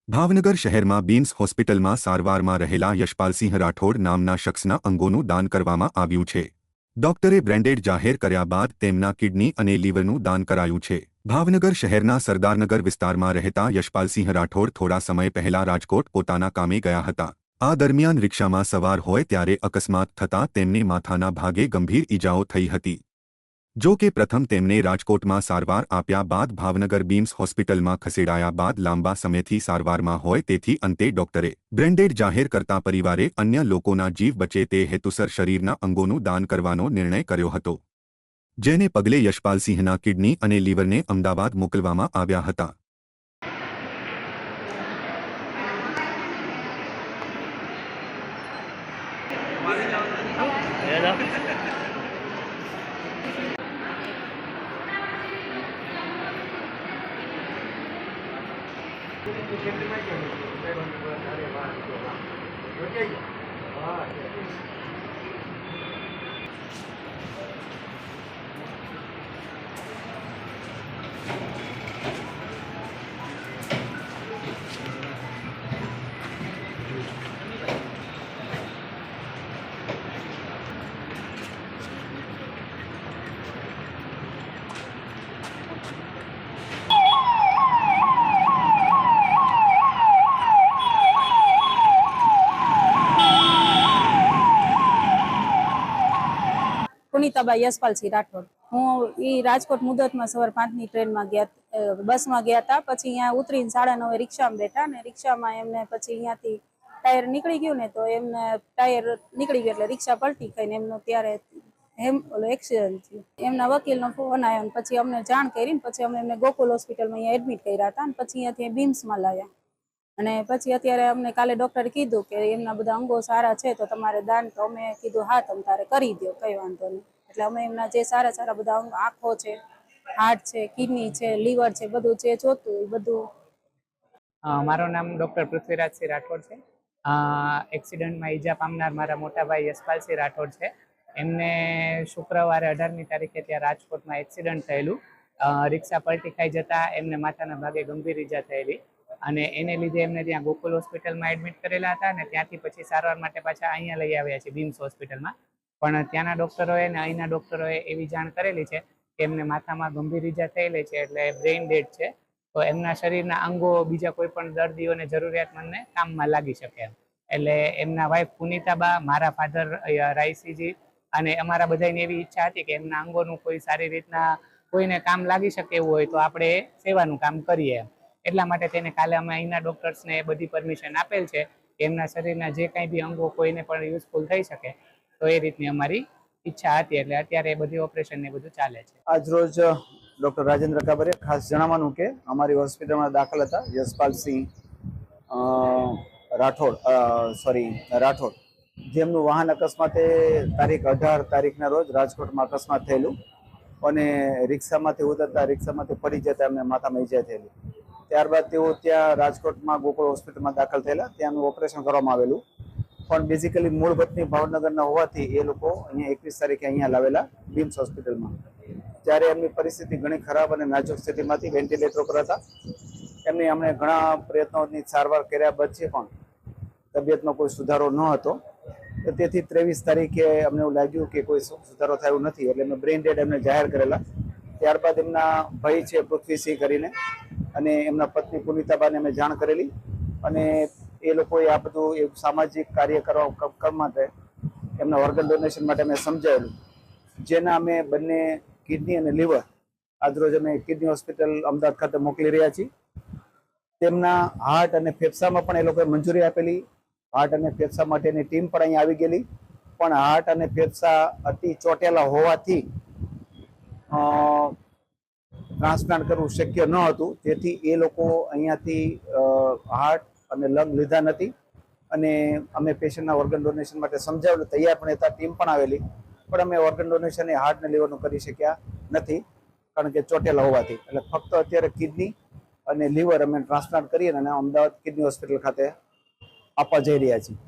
ભાવનગર શહેરમાં બીમ્સ હોસ્પિટલમાં સારવારમાં રહેલા યશપાલસિંહ રાઠોડ નામના શખ્સના અંગોનું દાન કરવામાં આવ્યું છે। ડોક્ટરે બ્રેન્ડેડ જાહેર કર્યા બાદ તેમના કિડની અને લીવરનું દાન કરાયું છે। ભાવનગર શહેરના સરદારનગર વિસ્તારમાં રહેતા યશપાલસિંહ રાઠોડ થોડા સમય પહેલા રાજકોટ પોતાના કામે ગયા હતા। આ દરમિયાન રિક્ષામાં સવાર હોય ત્યારે અકસ્માત થતાં તેમને માથાના ભાગે ગંભીર ઈજાઓ થઈ હતી। જો કે પ્રથમ તેમને રાજકોટમાં સારવાર આપ્યા બાદ ભાવનગર બીમ્સ હોસ્પિટલમાં ખસેડાયા બાદ લાંબા સમયથી સારવારમાં હોય તેથી અંતે ડોક્ટરે બ્રેન્ડેડ જાહેર કરતા પરિવારે અન્ય લોકોના જીવ બચે તે હેતુસર શરીરના અંગોનું દાન કરવાનો નિર્ણય કર્યો હતો, જેને પગલે યશપાલસિંહના કિડની અને લીવરને અમદાવાદ મોકલવામાં આવ્યા હતા। પુનિતાબા યશપાલસિંહ રાઠોડ। હું રાજકોટ મુદતમાં સવાર 5ની ટ્રેનમાં ગયા, બસમાં ગયા હતા। પછી અહીંયા ઉતરીને 9:30 રિક્ષામાં બેઠા ને રિક્ષામાં એમને પછી અહીંયાથી ટાયર નીકળી ગયું ને તો એમને ટાયર નીકળી ગયું એટલે રિક્ષા પલટી ખાઈને એમનો ત્યારે એક્સિડન્ટ થયું। એમના વકીલનો ફોન આવ્યો ને પછી અમને જાણ કરી ને પછી અમે એમને ગોકુલ હોસ્પિટલમાં અહીંયા એડમિટ કર્યા હતા ને પછી અહીંયાથી બીમ્સમાં લાવ્યા અને પછી અત્યારે અમને કાલે ડૉક્ટરે કીધું કે એમના બધા અંગો સારા છે તો તમારે દાન, તો અમે કીધું હા તમે તારે કરી દો, કંઈ વાંધો નહીં। એટલે અમે એમના જે સારા સારા બધા અંગ, આંખો છે, હાર્ટ છે, કિડની છે, લીવર છે, બધું જે જોતું એ બધું। મારું નામ ડૉક્ટર પૃથ્વીરાજસિંહ રાઠોડ છે। એક્સિડન્ટમાં ઈજા પામનાર મારા મોટા ભાઈ યશપાલસિંહ રાઠોડ છે। એમને શુક્રવારે 18મી તારીખે ત્યાં રાજકોટમાં એક્સિડન્ટ થયેલું। રિક્ષા પલટી ખાઈ જતા એમને માથાના ભાગે ગંભીર ઈજા થયેલી અને એને લીધે એમને ત્યાં ગોકુલ હોસ્પિટલમાં એડમિટ કરેલા હતા અને ત્યાંથી પછી સારવાર માટે પાછા અહીંયા લઈ આવ્યા છે બીમ્સ હોસ્પિટલમાં। પણ ત્યાંના ડૉક્ટરોએ અને અહીંના ડૉક્ટરોએ એવી જાણ કરેલી છે કે એમને માથામાં ગંભીર ઈજા થયેલી છે એટલે બ્રેઇન ડેડ છે, તો એમના શરીરના અંગો બીજા કોઈ પણ દર્દીઓને જરૂરિયાતમંદને કામમાં લાગી શકે એમ। એટલે એમના વાઈફ પુનિતાબા, મારા ફાધર રાયસીજી અને અમારા બધાની એવી ઈચ્છા હતી કે એમના અંગોનું કોઈ સારી રીતના કોઈને કામ લાગી શકે એવું હોય તો આપણે સેવાનું કામ કરીએ એમ। એટલા માટે તેને કાલે અમે અહીંના ડૉક્ટર્સને બધી પરમિશન આપેલ છે કે એમના શરીરના જે કાંઈ બી અંગો કોઈને પણ યુઝફુલ થઈ શકે તો એ રીતની અમારી ઈચ્છા હતી, એટલે અત્યારે એ બધી ઓપરેશન ને બધું ચાલે છે। આજ રોજ ડૉક્ટર રાજેન્દ્ર કાબરે ખાસ જણાવવાનું કે અમારી હોસ્પિટલમાં દાખલ હતા યશપાલસિંહ રાઠોડ, જેમનું વાહન અકસ્માતે તારીખ 18 તારીખના રોજ રાજકોટમાં અકસ્માત થયેલું અને રિક્ષામાંથી ઉતરતા રિક્ષામાંથી પડી જતા એમને માથામાં ઈજા થયેલી। ત્યારબાદ તેઓ ત્યાં રાજકોટમાં ગોકુળ હોસ્પિટલમાં દાખલ થયેલા, ત્યાંનું ઓપરેશન કરવામાં આવેલું। પણ બેઝિકલી મૂળ વતની ભાવનગરના હોવાથી એ લોકો અહીંયા 21 તારીખે અહીંયા લાવેલા બીમ્સ હોસ્પિટલમાં। ત્યારે એમની પરિસ્થિતિ ઘણી ખરાબ અને નાજુક સ્થિતિમાંથી વેન્ટિલેટર પર હતા। એમની અમને ઘણા પ્રયત્નોની સારવાર કર્યા પછી પણ તબિયતમાં કોઈ સુધારો ન હતો, તો તેથી 23 તારીખે અમને એવું લાગ્યું કે કોઈ સુધારો થયો નથી એટલે અમે બ્રેઇન ડેડ એમને જાહેર કરેલા। ત્યારબાદ એમના ભાઈ છે પૃથ્વીસિંહ કરીને અને એમના પત્ની પુનિતાબાને અમે જાણ કરેલી અને એ લોકોએ આ બધું એક સામાજિક કાર્ય કરવા માટે એમના ઓર્ગન ડોનેશન માટે અમે સમજાવેલું, જેના અમે બંને કિડની અને લીવર આજરોજ અમે કિડની હોસ્પિટલ અમદાવાદ ખાતે મોકલી રહ્યા છીએ। તેમના હાર્ટ અને ફેફસામાં પણ એ લોકોએ મંજૂરી આપેલી। હાર્ટ અને ફેફસા માટેની ટીમ પણ અહીંયા આવી ગયેલી, પણ હાર્ટ અને ફેફસા અતિ ચોટેલા હોવાથી ટ્રાન્સપ્લાન્ટ કરવું શક્ય ન હતું, તેથી એ લોકો અહીંયાથી હાર્ટ અને લંગ લીધા નથી અને અમે પેશન્ટના ઓર્ગન ડોનેશન માટે સમજાવેલું, તૈયાર પણ હતા, ટીમ પણ આવેલી, પણ અમે ઓર્ગન ડોનેશન એ હાર્ટ ને લીવરનું કરી શક્યા નથી કારણ કે ચોટેલા હોવાથી। એટલે ફક્ત અત્યારે કિડની અને લીવર અમે ટ્રાન્સપ્લાન્ટ કરીએ અને અમદાવાદ કિડની હોસ્પિટલ ખાતે આપવા જઈ રહ્યા છીએ।